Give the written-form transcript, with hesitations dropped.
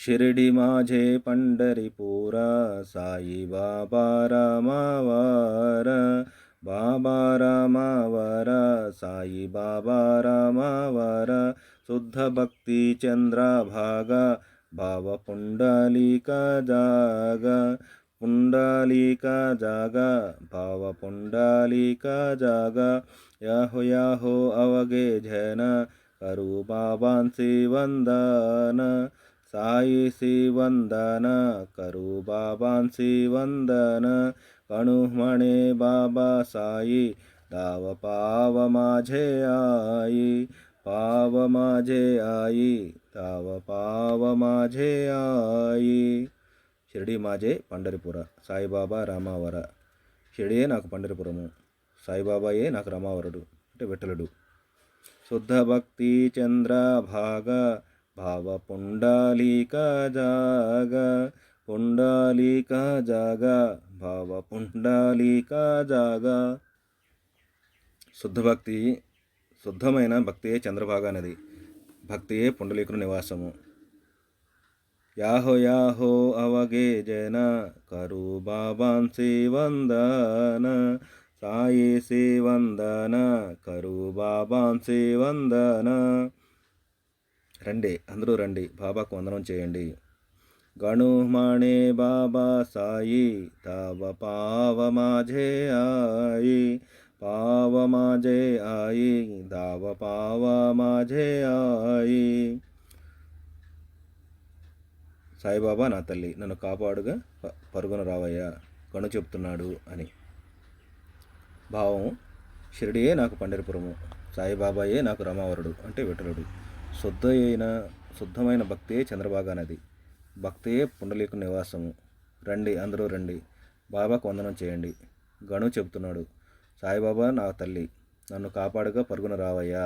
शिर्डी माझे पंढरीपूर, साई बाबा रामावर, बाबा रामावर, साई बाबा रामावर, शुद्ध भक्ती चंद्रभागा, भाव पुंडलिक जागा, पुंडलिक जागा, भाव पुंडलिक जागा, याहो याहो अवघे जन, करू बाबांचे वंदन, साईसी वंदन, करू बाबांची वंदन, कणू म्हणे बाबा साई, दाव पाव माझे आई, पाव माझे आई, दाव पाव माझे आई. షిరిడి మాజే పండరిపుర, సాయిబాబా రామావర. షిరిడియే నాకు పండరిపురము, సాయిబాబాయే నాకు రామావరుడు అంటే విఠలుడు. శుద్ధ భక్తి చంద్రభాగ, భావ పుండలిక జాగ, పుండలిక జాగ, భావ పుండలిక జాగ. శుద్ధ భక్తి, శుద్ధమైన భక్తియే చంద్రభాగ నది, భక్తియే పుండలీకుని నివాసము. యాహో యాహో అవగే జన, కరు బాబాంసి వందన, సాయిసి వందన, కరు బాబాంసి వందన. రండి, అందరూ రండి, బాబాకు వందనం చేయండి. గణుమాణే బాబా సాయి, తవ పావ మాఝే ఆయి, పావ మాఝే ఆయి, దావ పావ మాఝే ఆయి. సాయిబాబా నా తల్లి, నన్ను కాపాడుగా పరుగున రావయ్యా, గణు చెప్తున్నాడు అని భావం. షిరిడియే నాకు పండరిపురము, సాయిబాబాయే నాకు రామావరుడు అంటే విఠలుడు. శుద్ధమైన భక్తియే చంద్రభాగా నది, భక్తియే పుండలీకు నివాసము. రండి, అందరూ రండి, బాబాకు వందనం చేయండి. గణు చెబుతున్నాడు, సాయిబాబా నా తల్లి, నన్ను కాపాడుగా పరుగున రావయ్యా.